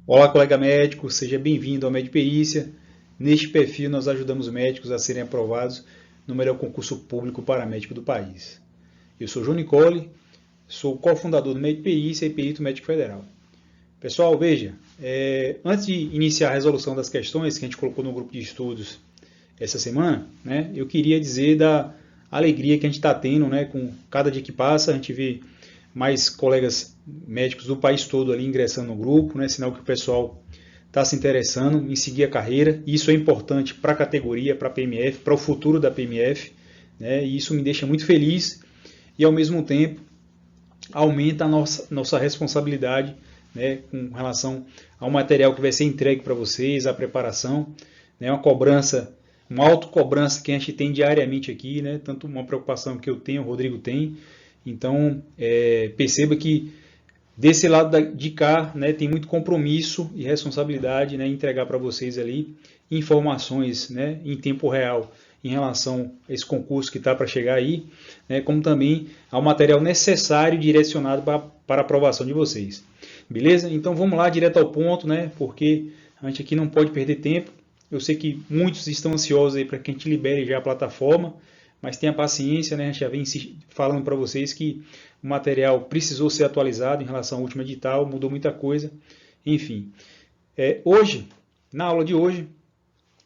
Olá, colega médico, seja bem-vindo ao Medperícia. Neste perfil, nós ajudamos médicos a serem aprovados no melhor concurso público paramédico do país. Eu sou João Nicole, sou cofundador do Medperícia e perito médico federal. Pessoal, veja, antes de iniciar a resolução das questões que a gente colocou no grupo de estudos essa semana, eu queria dizer da alegria que a gente está tendo, com cada dia que passa, a gente vê mais colegas médicos do país todo ali ingressando no grupo, sinal que o pessoal está se interessando em seguir a carreira. Isso é importante para a categoria, para a PMF, para o futuro da PMF, e isso me deixa muito feliz e, ao mesmo tempo, aumenta a nossa responsabilidade com relação ao material que vai ser entregue para vocês, a preparação, uma cobrança, uma autocobrança que a gente tem diariamente aqui, tanto uma preocupação que eu tenho, o Rodrigo tem. Então, perceba que desse lado de cá, tem muito compromisso e responsabilidade em entregar para vocês ali informações em tempo real em relação a esse concurso que está para chegar aí, como também ao material necessário direcionado para a aprovação de vocês. Beleza? Então vamos lá, direto ao ponto, porque a gente aqui não pode perder tempo. Eu sei que muitos estão ansiosos aí para que a gente libere já a plataforma, mas tenha paciência, a gente já vem falando para vocês que o material precisou ser atualizado em relação ao último edital, mudou muita coisa, enfim. Hoje, na aula de hoje,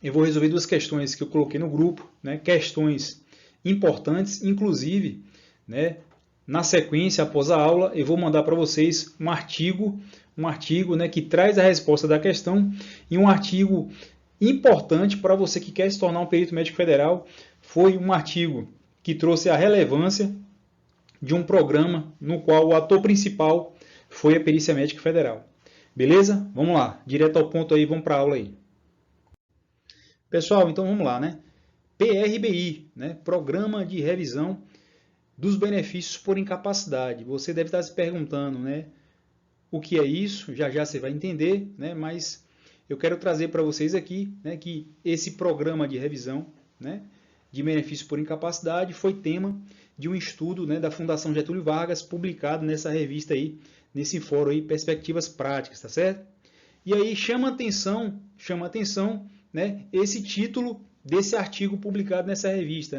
eu vou resolver duas questões que eu coloquei no grupo, questões importantes, inclusive, na sequência, após a aula, eu vou mandar para vocês um artigo que traz a resposta da questão e um artigo importante para você que quer se tornar um perito médico federal. Foi um artigo que trouxe a relevância de um programa no qual o ator principal foi a Perícia Médica Federal. Beleza? Vamos lá, direto ao ponto aí, vamos para a aula aí. Pessoal, então vamos lá, PRBI, Programa de Revisão dos Benefícios por Incapacidade. Você deve estar se perguntando, o que é isso? Já já você vai entender, mas eu quero trazer para vocês aqui, que esse programa de revisão, de benefício por incapacidade foi tema de um estudo da Fundação Getúlio Vargas, publicado nessa revista aí, nesse fórum aí, Perspectivas Práticas, tá certo? E aí chama atenção, esse título desse artigo publicado nessa revista,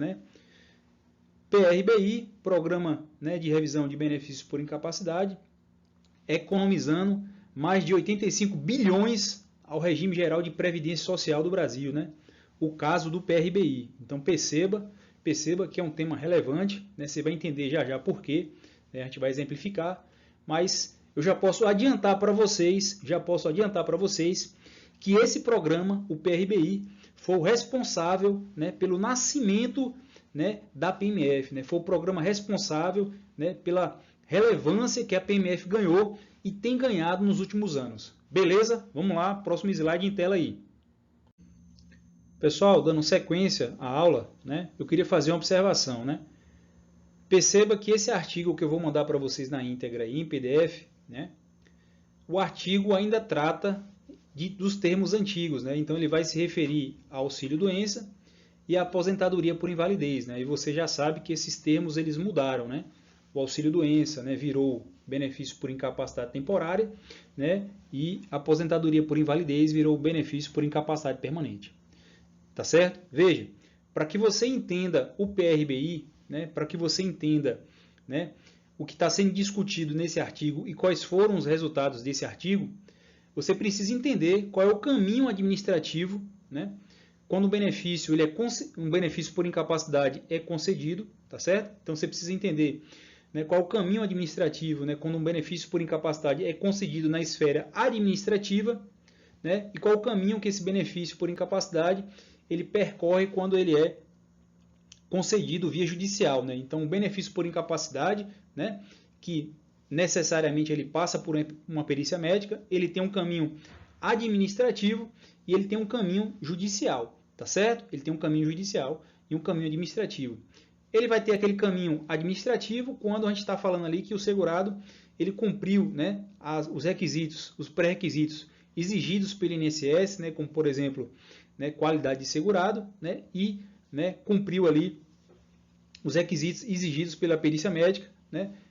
PRBI, Programa de Revisão de Benefícios por Incapacidade, economizando mais de 85 bilhões ao regime geral de previdência social do Brasil, o caso do PRBI. Então perceba que é um tema relevante, você vai entender já já por quê, a gente vai exemplificar, mas eu já posso adiantar para vocês, que esse programa, o PRBI, foi o responsável pelo nascimento da PMF, foi o programa responsável pela relevância que a PMF ganhou e tem ganhado nos últimos anos. Beleza? Vamos lá, próximo slide em tela aí. Pessoal, dando sequência à aula, eu queria fazer uma observação. Perceba que esse artigo que eu vou mandar para vocês na íntegra aí, em PDF, o artigo ainda trata dos termos antigos. Então ele vai se referir ao auxílio-doença e à aposentadoria por invalidez. E você já sabe que esses termos eles mudaram. O auxílio-doença virou benefício por incapacidade temporária, e a aposentadoria por invalidez virou benefício por incapacidade permanente. Tá certo? Veja, para que você entenda o PRBI, para que você entenda o que está sendo discutido nesse artigo e quais foram os resultados desse artigo, você precisa entender qual é o caminho administrativo, quando o benefício, um benefício por incapacidade é concedido, tá certo? Então você precisa entender qual é o caminho administrativo quando um benefício por incapacidade é concedido na esfera administrativa, e qual é o caminho que esse benefício por incapacidade ele percorre quando ele é concedido via judicial. Então, o benefício por incapacidade, que necessariamente ele passa por uma perícia médica, ele tem um caminho administrativo e ele tem um caminho judicial, tá certo? Ele tem um caminho judicial e um caminho administrativo. Ele vai ter aquele caminho administrativo quando a gente está falando ali que o segurado ele cumpriu os requisitos, os pré-requisitos exigidos pelo INSS, como por exemplo, qualidade de segurado, e cumpriu ali os requisitos exigidos pela perícia médica.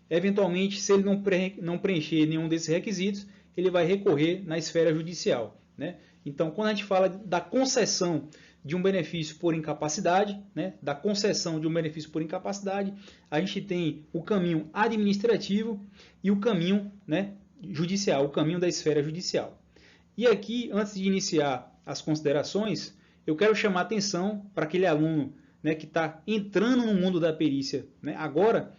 Eventualmente, se ele não preencher nenhum desses requisitos, ele vai recorrer na esfera judicial, né? Então, quando a gente fala da concessão de um benefício por incapacidade, né, da concessão de um benefício por incapacidade, a gente tem o caminho administrativo e o caminho, né, judicial, o caminho da esfera judicial. E aqui, antes de iniciar as considerações, eu quero chamar a atenção para aquele aluno, né, que está entrando no mundo da perícia, né, agora,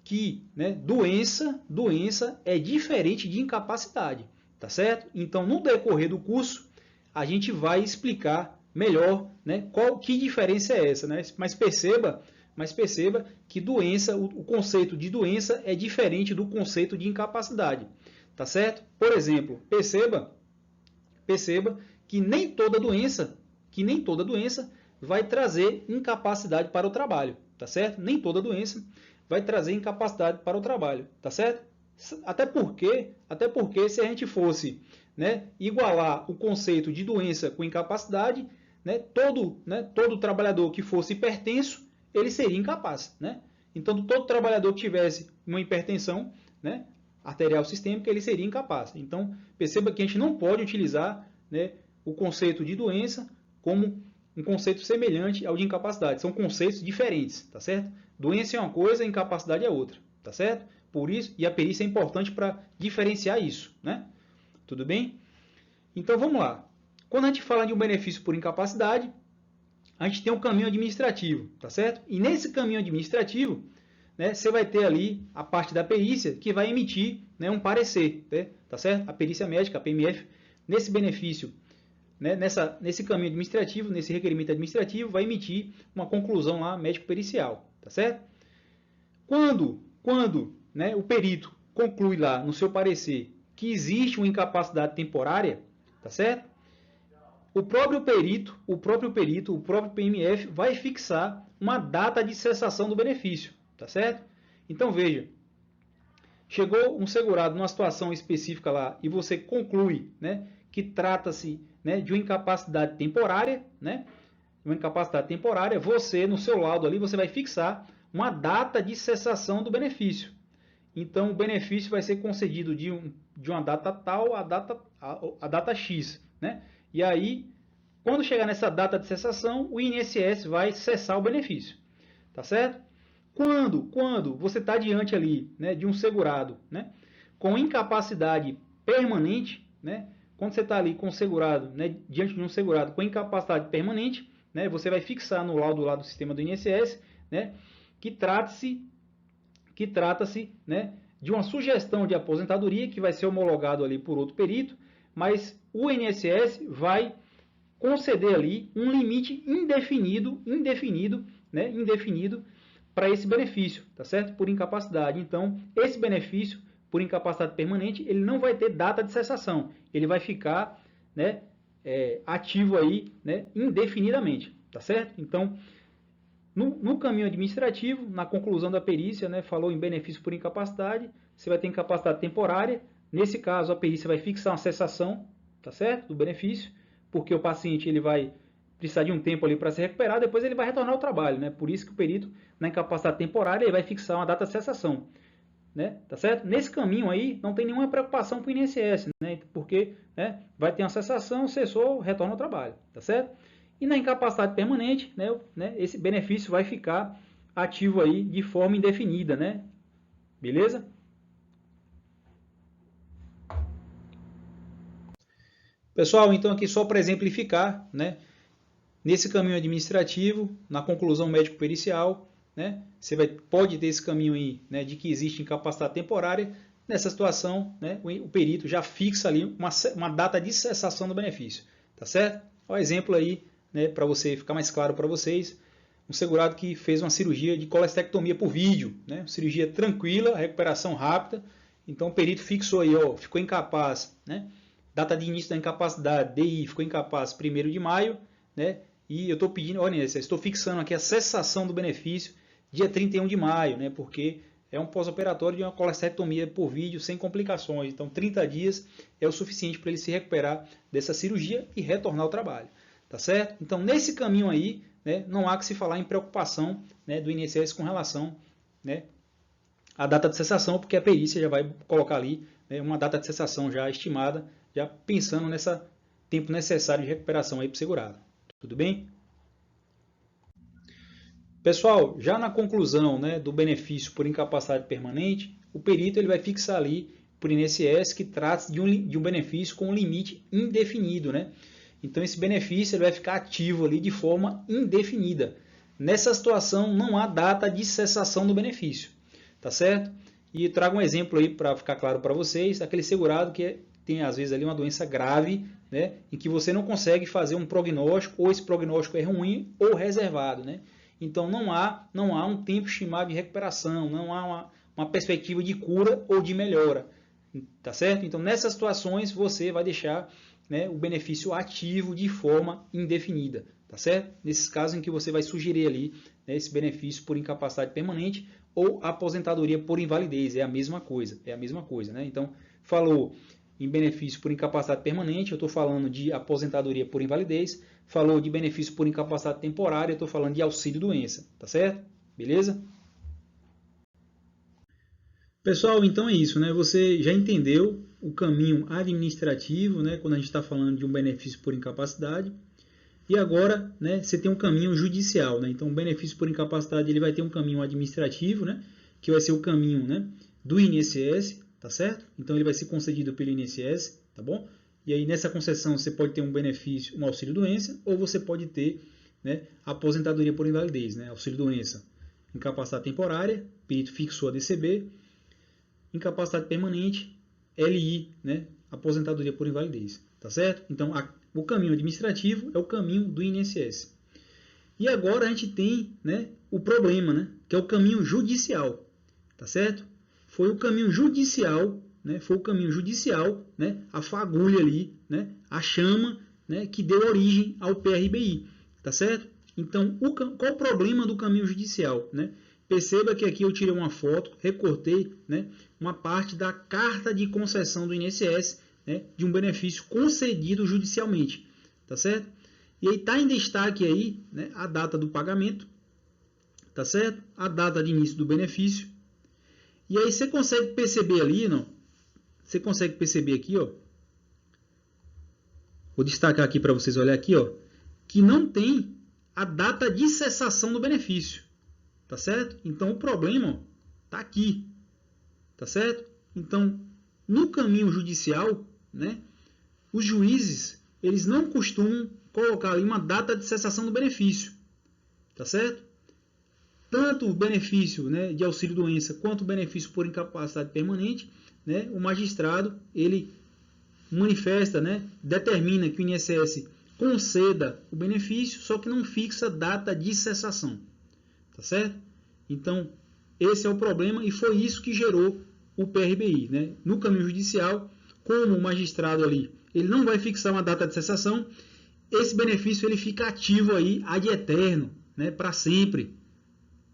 que, né, doença é diferente de incapacidade, tá certo? Então, no decorrer do curso, a gente vai explicar melhor, né, que diferença é essa, né? Mas perceba que doença, o conceito de doença é diferente do conceito de incapacidade, tá certo? Por exemplo, perceba que nem toda doença vai trazer incapacidade para o trabalho, tá certo? Nem toda doença vai trazer incapacidade para o trabalho, tá certo? Até porque se a gente fosse, né, igualar o conceito de doença com incapacidade, né, todo trabalhador que fosse hipertenso, ele seria incapaz, né? Então, todo trabalhador que tivesse uma hipertensão, né, arterial sistêmica, ele seria incapaz. Então, perceba que a gente não pode utilizar, né, o conceito de doença como um conceito semelhante ao de incapacidade. São conceitos diferentes, tá certo? Doença é uma coisa, incapacidade é outra, tá certo? Por isso, e a perícia é importante para diferenciar isso, né? Tudo bem? Então, vamos lá. Quando a gente fala de um benefício por incapacidade, a gente tem um caminho administrativo, tá certo? E nesse caminho administrativo, né, você vai ter ali a parte da perícia que vai emitir, né, um parecer, né, tá certo? A perícia médica, a PMF, nesse benefício, né, nesse caminho administrativo, nesse requerimento administrativo, vai emitir uma conclusão lá médico-pericial, tá certo? Quando né, o perito conclui lá no seu parecer que existe uma incapacidade temporária, tá certo? O próprio PMF vai fixar uma data de cessação do benefício, tá certo? Então veja, chegou um segurado numa situação específica lá e você conclui, né, que trata-se, né, de uma incapacidade temporária, né? Uma incapacidade temporária, você no seu laudo ali você vai fixar uma data de cessação do benefício. Então o benefício vai ser concedido de uma data tal a data X, né? E aí, quando chegar nessa data de cessação, o INSS vai cessar o benefício, tá certo? Quando você está diante ali, né, de um segurado, né, com incapacidade permanente, né, quando você está ali com o segurado, né, diante de um segurado com incapacidade permanente, né, você vai fixar no laudo lá do sistema do INSS, né, que trata-se, né, de uma sugestão de aposentadoria que vai ser homologado ali por outro perito, mas o INSS vai conceder ali um limite indefinido para esse benefício, tá certo? Por incapacidade. Então, esse benefício por incapacidade permanente, ele não vai ter data de cessação, ele vai ficar, né, ativo aí, né, indefinidamente, tá certo? Então, no caminho administrativo, na conclusão da perícia, né, falou em benefício por incapacidade, você vai ter incapacidade temporária. Nesse caso, a perícia vai fixar uma cessação, tá certo? Do benefício, porque o paciente ele vai precisar de um tempo ali para se recuperar, depois ele vai retornar ao trabalho, né? Por isso que o perito, na incapacidade temporária, ele vai fixar uma data de cessação, né? Tá certo? Nesse caminho aí, não tem nenhuma preocupação com o INSS, né? Porque, né, vai ter uma cessação, cessou, retorna ao trabalho, tá certo? E na incapacidade permanente, né, esse benefício vai ficar ativo aí de forma indefinida, né? Beleza? Pessoal, então aqui só para exemplificar, né, nesse caminho administrativo, na conclusão médico-pericial, né, você pode ter esse caminho aí, né, de que existe incapacidade temporária. Nessa situação, né, o perito já fixa ali uma data de cessação do benefício, tá certo? Olha o exemplo aí, né, para você ficar mais claro para vocês, um segurado que fez uma cirurgia de colestectomia por vídeo, né, cirurgia tranquila, recuperação rápida, então o perito fixou aí, ó, ficou incapaz, né, data de início da incapacidade, DI, ficou incapaz 1º de maio, né? E eu estou pedindo, olha, estou fixando aqui a cessação do benefício dia 31 de maio, né? Porque é um pós-operatório de uma colestectomia por vídeo sem complicações. Então, 30 dias é o suficiente para ele se recuperar dessa cirurgia e retornar ao trabalho, tá certo? Então, nesse caminho aí, né, não há que se falar em preocupação, né, do INSS com relação, né, à data de cessação, porque a perícia já vai colocar ali né, uma data de cessação já estimada, já pensando nesse tempo necessário de recuperação aí para o segurado. Tudo bem? Pessoal, já na conclusão, né, do benefício por incapacidade permanente, o perito ele vai fixar ali por INSS que trata de um benefício com um limite indefinido, né? Então esse benefício ele vai ficar ativo ali de forma indefinida. Nessa situação não há data de cessação do benefício, tá certo? E trago um exemplo aí para ficar claro para vocês, aquele segurado que tem às vezes ali uma doença grave, né, em que você não consegue fazer um prognóstico, ou esse prognóstico é ruim ou reservado, né? Então não há um tempo estimado de recuperação, não há uma perspectiva de cura ou de melhora, tá certo? Então nessas situações você vai deixar, né, o benefício ativo de forma indefinida, tá certo? Nesses casos em que você vai sugerir ali, né, esse benefício por incapacidade permanente ou aposentadoria por invalidez, é a mesma coisa, né? Então falou em benefício por incapacidade permanente, eu estou falando de aposentadoria por invalidez. Falou de benefício por incapacidade temporária, eu estou falando de auxílio-doença, tá certo? Beleza? Pessoal, então é isso, né? Você já entendeu o caminho administrativo, né? Quando a gente está falando de um benefício por incapacidade. E agora, né, você tem um caminho judicial, né? Então, o benefício por incapacidade ele vai ter um caminho administrativo, né? Que vai ser o caminho, né, do INSS, tá certo? Então ele vai ser concedido pelo INSS, tá bom? E aí nessa concessão você pode ter um benefício, um auxílio-doença, ou você pode ter, né, aposentadoria por invalidez, né? Auxílio-doença, incapacidade temporária, perito fixou a DCB, incapacidade permanente, LI, né? Aposentadoria por invalidez, tá certo? Então o caminho administrativo é o caminho do INSS. E agora a gente tem, né, o problema, né, que é o caminho judicial, tá certo? Foi o caminho judicial, né, a fagulha ali, né, a chama, né, que deu origem ao PRBI, tá certo? Então, qual o problema do caminho judicial, né? Perceba que aqui eu tirei uma foto, recortei, né, uma parte da carta de concessão do INSS, né, de um benefício concedido judicialmente, tá certo? E aí está em destaque aí, né, a data do pagamento, tá certo? A data de início do benefício. E aí você consegue perceber ali, não? Você consegue perceber aqui, ó. Vou destacar aqui para vocês olhar aqui, ó, que não tem a data de cessação do benefício, tá certo? Então o problema, ó, tá aqui, tá certo? Então, no caminho judicial, né, os juízes, eles não costumam colocar ali uma data de cessação do benefício, tá certo? Tanto o benefício, né, de auxílio-doença quanto o benefício por incapacidade permanente, né, o magistrado ele manifesta, né, determina que o INSS conceda o benefício, só que não fixa data de cessação, tá certo? Então esse é o problema e foi isso que gerou o PRBI, né? No caminho judicial, como o magistrado ali ele não vai fixar uma data de cessação, esse benefício ele fica ativo aí ad eterno, né, para sempre.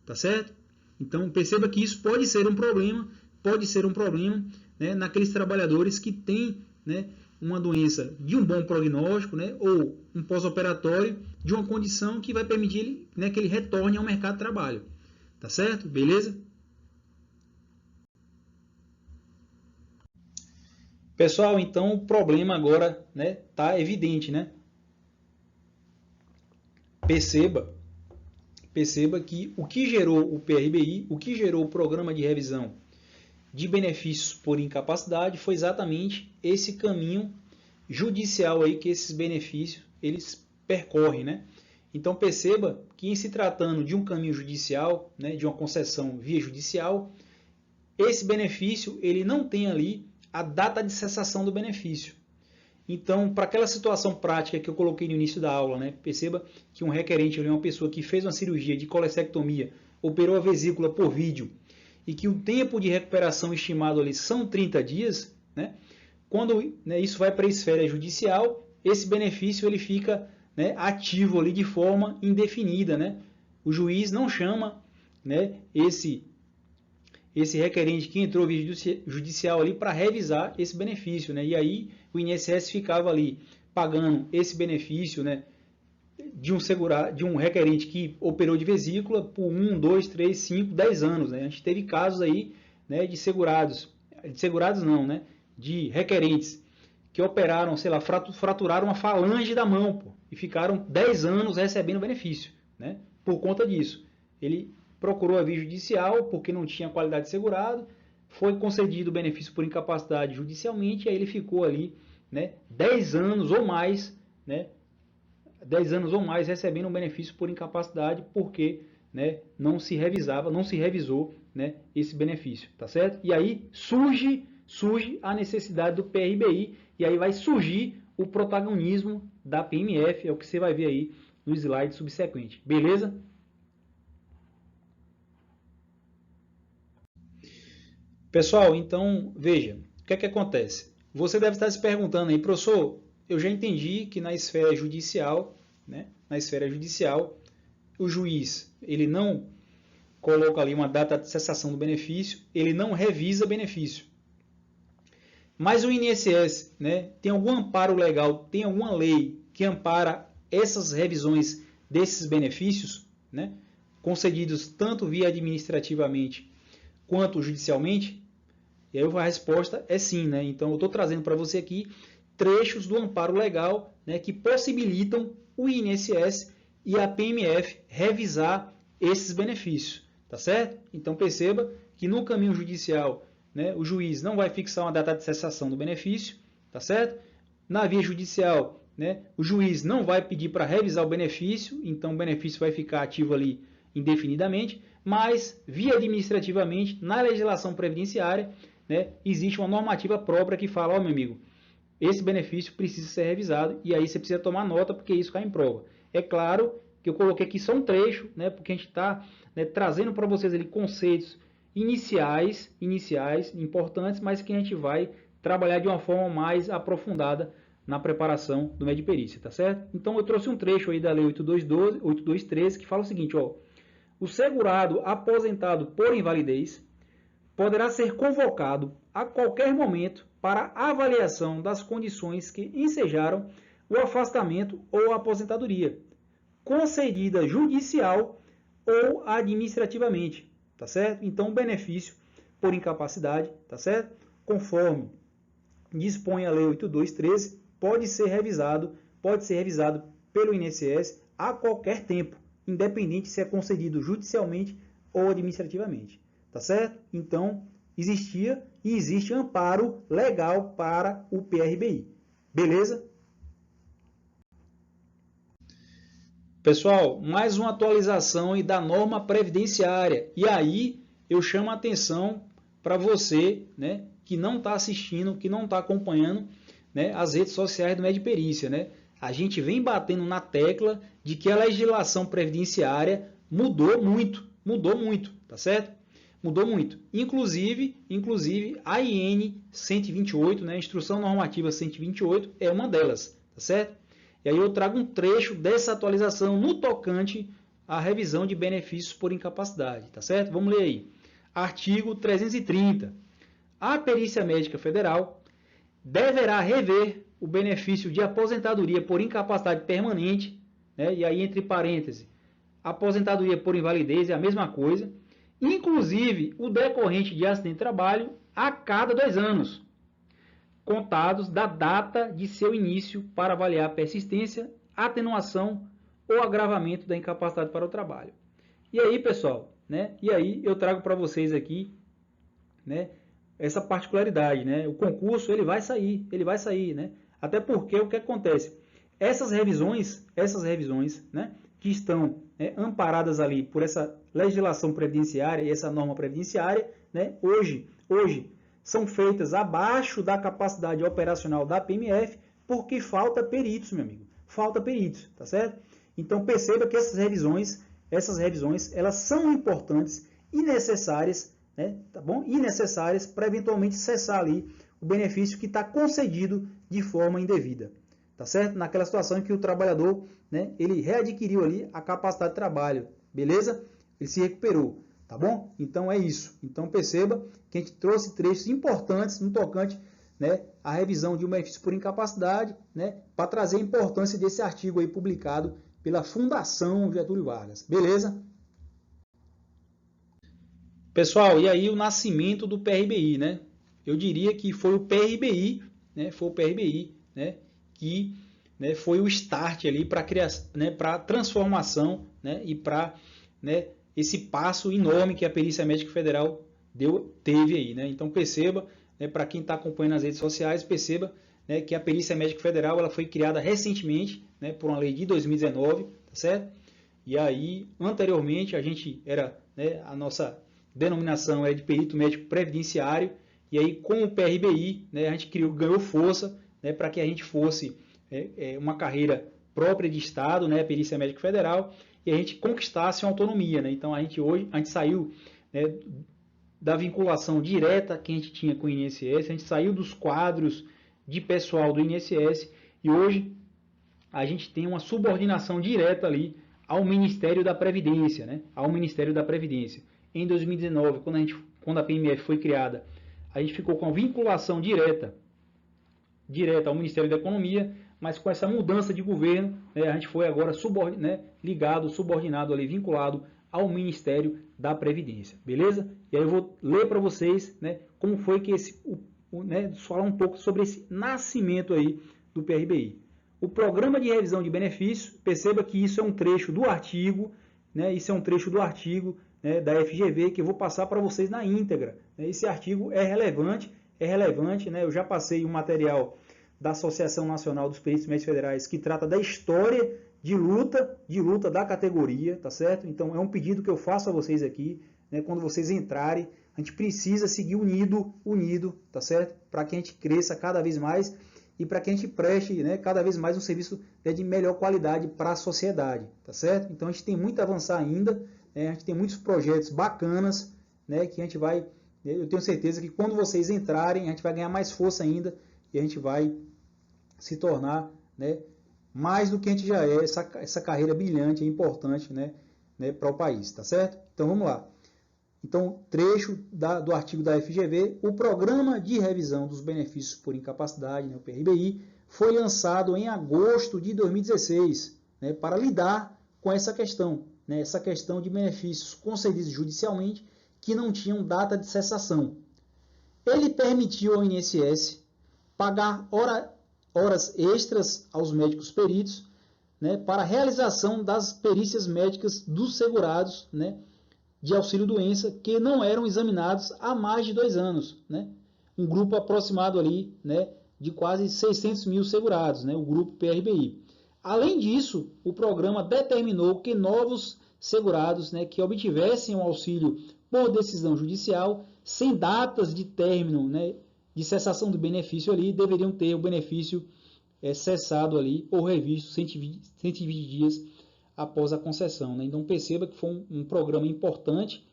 Tá certo? Então perceba que isso pode ser um problema, né, naqueles trabalhadores que têm, né, uma doença de um bom prognóstico, né, ou um pós-operatório de uma condição que vai permitir ele, né, que ele retorne ao mercado de trabalho. Tá certo? Beleza? Pessoal, então o problema agora, né, tá evidente, né? Perceba que o que gerou o PRBI, o que gerou o Programa de Revisão de Benefícios por Incapacidade foi exatamente esse caminho judicial aí que esses benefícios eles percorrem, né? Então perceba que em se tratando de um caminho judicial, né, de uma concessão via judicial, esse benefício ele não tem ali a data de cessação do benefício. Então, para aquela situação prática que eu coloquei no início da aula, né, perceba que um requerente é uma pessoa que fez uma cirurgia de colestectomia, operou a vesícula por vídeo e que o tempo de recuperação estimado ali são 30 dias, né, quando, né, isso vai para a esfera judicial, esse benefício ele fica, né, ativo ali de forma indefinida, né? O juiz não chama, né, esse requerente que entrou via judicial ali para revisar esse benefício, né? E aí o INSS ficava ali pagando esse benefício, né, de um requerente que operou de vesícula por 1, 2, 3, 5, 10 anos, né? A gente teve casos aí, né, de segurados não, né, de requerentes que operaram, sei lá, fraturaram uma falange da mão, pô, e ficaram 10 anos recebendo benefício, né? Por conta disso. Ele procurou a via judicial porque não tinha qualidade de segurado, foi concedido o benefício por incapacidade judicialmente, e aí ele ficou ali, né, 10 anos ou mais, né, 10 anos ou mais recebendo um benefício por incapacidade porque, né, não se revisou, né, esse benefício, tá certo? E aí surge a necessidade do PRBI, e aí vai surgir o protagonismo da PMF, é o que você vai ver aí no slide subsequente, beleza? Pessoal, então, veja, o que é que acontece? Você deve estar se perguntando aí, professor, eu já entendi que na esfera judicial, né, o juiz, ele não coloca ali uma data de cessação do benefício, ele não revisa benefício. Mas o INSS, né, tem algum amparo legal, tem alguma lei que ampara essas revisões desses benefícios, né, concedidos tanto via administrativamente quanto judicialmente? E aí a resposta é sim, né? Então eu estou trazendo para você aqui trechos do amparo legal, né, que possibilitam o INSS e a PMF revisar esses benefícios, tá certo? Então perceba que no caminho judicial, né, o juiz não vai fixar uma data de cessação do benefício, tá certo? Na via judicial, né, o juiz não vai pedir para revisar o benefício, então o benefício vai ficar ativo ali indefinidamente, mas via administrativamente, na legislação previdenciária, né, existe uma normativa própria que fala, ó, meu amigo, esse benefício precisa ser revisado, e aí você precisa tomar nota, porque isso cai em prova. É claro que eu coloquei aqui só um trecho, né, porque a gente está, né, trazendo para vocês ali conceitos iniciais, importantes, mas que a gente vai trabalhar de uma forma mais aprofundada na preparação do Medperícia, tá certo? Então eu trouxe um trecho aí da Lei 8213, que fala o seguinte, ó, o segurado aposentado por invalidez poderá ser convocado a qualquer momento para avaliação das condições que ensejaram o afastamento ou a aposentadoria, concedida judicial ou administrativamente, tá certo? Então, o benefício por incapacidade, tá certo? Conforme dispõe a Lei 8213, pode ser revisado pelo INSS a qualquer tempo, independente se é concedido judicialmente ou administrativamente. Tá certo? Então, existia e existe amparo legal para o PRBI. Beleza? Pessoal, mais uma atualização da norma previdenciária. E aí, eu chamo a atenção para você, né, que não está assistindo, que não está acompanhando, né, as redes sociais do Medperícia, né? A gente vem batendo na tecla de que a legislação previdenciária mudou muito, tá certo? Mudou muito. Inclusive a IN 128, né, Instrução Normativa 128, é uma delas, tá certo? E aí eu trago um trecho dessa atualização no tocante à revisão de benefícios por incapacidade, tá certo? Vamos ler aí. Artigo 330. A Perícia Médica Federal deverá rever o benefício de aposentadoria por incapacidade permanente, né, e aí entre parênteses, aposentadoria por invalidez é a mesma coisa, inclusive o decorrente de acidente de trabalho a cada 2 anos, contados da data de seu início para avaliar persistência, atenuação ou agravamento da incapacidade para o trabalho. E aí, pessoal, né? E aí eu trago para vocês aqui, né, essa particularidade, né? O concurso ele vai sair, né? Até porque o que acontece? Essas revisões, né, que estão, né, amparadas ali por essa legislação previdenciária e essa norma previdenciária, né, hoje são feitas abaixo da capacidade operacional da PMF, porque falta peritos, meu amigo. Falta peritos, tá certo? Então perceba que essas revisões, elas são importantes e necessárias, né, tá bom? E necessárias para eventualmente cessar ali o benefício que está concedido de forma indevida, tá certo? Naquela situação em que o trabalhador, né, ele readquiriu ali a capacidade de trabalho, beleza? Ele se recuperou. Tá bom? Então é isso. Então perceba que a gente trouxe trechos importantes no tocante, né, à revisão de um benefício por incapacidade, né, para trazer a importância desse artigo aí publicado pela Fundação Getúlio Vargas. Beleza? Pessoal, e aí o nascimento do PRBI, né? eu diria que foi o PRBI, né, que, né, foi o start ali para a transformação, né, e para, né, esse passo enorme que a Perícia Médica Federal teve aí, né? Então perceba, né, para quem está acompanhando as redes sociais, perceba, né, que a Perícia Médica Federal ela foi criada recentemente, né, por uma lei de 2019, tá certo? E aí, anteriormente, a gente era, né, a nossa denominação é de perito médico previdenciário, e aí com o PRBI, né, a gente ganhou força, né, para que a gente fosse uma carreira própria de Estado, né, a Perícia Médica Federal, e a gente conquistasse uma autonomia, né? Então a gente saiu, né, da vinculação direta que a gente tinha com o INSS, a gente saiu dos quadros de pessoal do INSS e hoje a gente tem uma subordinação direta ali ao Ministério da Previdência, né? Ao Ministério da Previdência. Em 2019, quando a PMF foi criada, a gente ficou com a vinculação direta ao Ministério da Economia, mas com essa mudança de governo, né, a gente foi agora subordinado ali, vinculado ao Ministério da Previdência, beleza? E aí eu vou ler para vocês, né, como foi que falar um pouco sobre esse nascimento aí do PRBI. O Programa de Revisão de Benefícios, perceba que isso é um trecho do artigo, né, né, da FGV que eu vou passar para vocês na íntegra. Esse artigo é relevante, né, eu já passei um material da Associação Nacional dos Peritos Médicos Federais que trata da história de luta da categoria, tá certo? Então é um pedido que eu faço a vocês aqui, né, quando vocês entrarem, a gente precisa seguir unido, tá certo? Para que a gente cresça cada vez mais e para que a gente preste, né, cada vez mais um serviço, né, de melhor qualidade para a sociedade, tá certo? Então a gente tem muito a avançar ainda, né, a gente tem muitos projetos bacanas, né, que a gente vai, eu tenho certeza que quando vocês entrarem, a gente vai ganhar mais força ainda e a gente vai se tornar, né, mais do que a gente já é, essa carreira brilhante e importante, né, para o país, tá certo? Então vamos lá. Então, trecho do artigo da FGV, o Programa de Revisão dos Benefícios por Incapacidade, né, o PRBI, foi lançado em agosto de 2016, né, para lidar com essa questão de benefícios concedidos judicialmente que não tinham data de cessação. Ele permitiu ao INSS pagar horas extras aos médicos peritos, né, para a realização das perícias médicas dos segurados, né, de auxílio-doença que não eram examinados há mais de 2 anos. Né? Um grupo aproximado ali, né, de quase 600 mil segurados, né, o grupo PRBI. Além disso, o programa determinou que novos segurados, né, que obtivessem o auxílio por decisão judicial, sem datas de término, né, de cessação do benefício ali, deveriam ter o benefício cessado ali ou revisto 120 dias após a concessão. Né? Então perceba que foi um programa importante,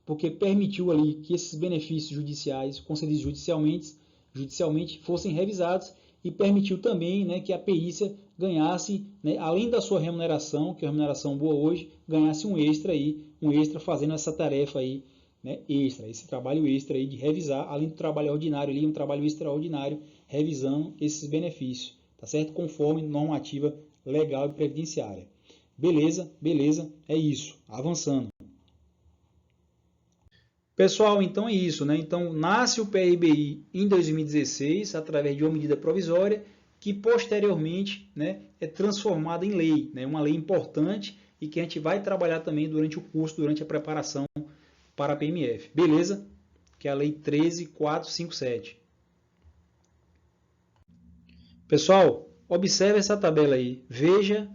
porque permitiu ali que esses benefícios judiciais concedidos judicialmente fossem revisados e permitiu também, né, que a perícia ganhasse, né, além da sua remuneração, que é uma remuneração boa hoje, ganhasse um extra fazendo essa tarefa aí, né, extra, esse trabalho extra aí de revisar, além do trabalho ordinário ali, um trabalho extraordinário revisando esses benefícios, tá certo? Conforme normativa legal e previdenciária. Beleza, é isso, avançando. Pessoal, então é isso, né? Então nasce o PRBI em 2016 através de uma medida provisória que posteriormente, né, é transformada em lei, né? Uma lei importante e que a gente vai trabalhar também durante o curso, durante a preparação para a PMF. Beleza? Que é a Lei 13.457. Pessoal, observe essa tabela aí. Veja,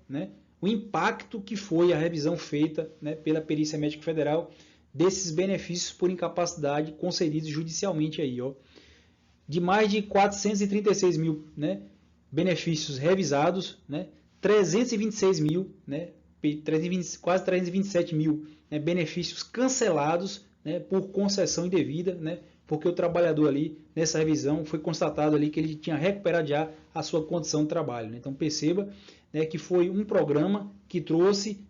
né, o impacto que foi a revisão feita, né, pela Perícia Médica Federal desses benefícios por incapacidade concedidos judicialmente aí, ó, de mais de 436 mil, né, benefícios revisados, né, 326 mil, né, quase 327 mil, né, benefícios cancelados, né, por concessão indevida, né, porque o trabalhador ali, nessa revisão, foi constatado ali que ele tinha recuperado já a sua condição de trabalho. Né? Então perceba, né, que foi um programa que trouxe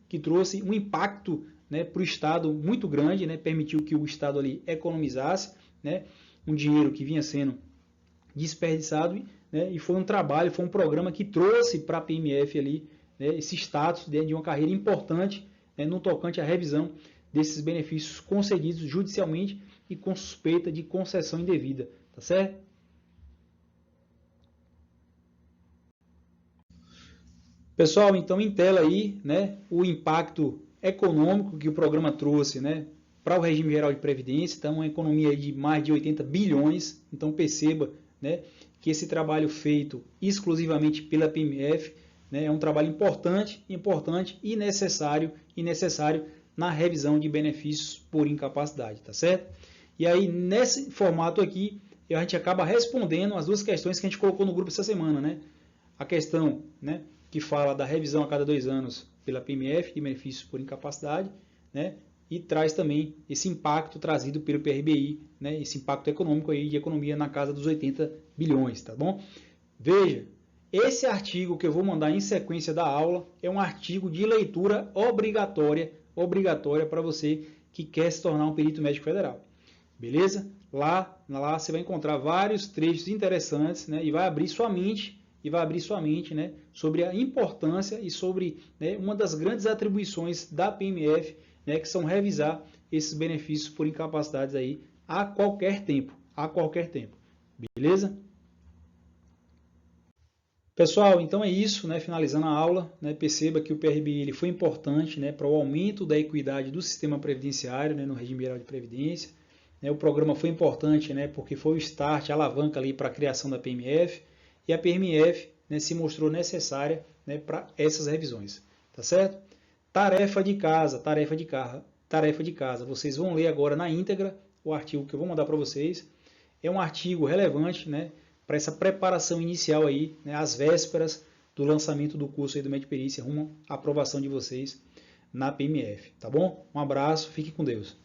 um impacto, né, para o Estado muito grande, né, permitiu que o Estado ali economizasse, né, um dinheiro que vinha sendo desperdiçado, né, e foi um programa que trouxe para a PMF ali, né, esse status de uma carreira importante, né, no tocante à revisão desses benefícios concedidos judicialmente e com suspeita de concessão indevida, tá certo? Pessoal, então em tela aí, né, o impacto econômico que o programa trouxe, né, para o regime geral de previdência, então uma economia aí de mais de 80 bilhões, então perceba, né, que esse trabalho feito exclusivamente pela PMF, né, é um trabalho importante e necessário na revisão de benefícios por incapacidade, tá certo? E aí nesse formato aqui, a gente acaba respondendo as duas questões que a gente colocou no grupo essa semana, né? A questão, né, que fala da revisão a cada 2 anos pela PMF de benefícios por incapacidade, né, e traz também esse impacto trazido pelo PRBI, né, esse impacto econômico aí de economia na casa dos 80 bilhões, tá bom? Veja, esse artigo que eu vou mandar em sequência da aula é um artigo de leitura obrigatória para você que quer se tornar um perito médico federal, beleza? Lá você vai encontrar vários trechos interessantes, né, e vai abrir sua mente né, sobre a importância e sobre, né, uma das grandes atribuições da PMF, né, que são revisar esses benefícios por incapacidades aí a qualquer tempo, beleza? Pessoal, então é isso, né, finalizando a aula, né, perceba que o PRBI ele foi importante, né, para o aumento da equidade do sistema previdenciário, né, no regime geral de previdência, né, o programa foi importante, né, porque foi o start, a alavanca ali para a criação da PMF, e a PMF, né, se mostrou necessária, né, para essas revisões, tá certo? Tarefa de casa, vocês vão ler agora na íntegra o artigo que eu vou mandar para vocês, é um artigo relevante, né, para essa preparação inicial aí, né, às vésperas do lançamento do curso aí do Med Perícia, rumo à aprovação de vocês na PMF, tá bom? Um abraço, fique com Deus.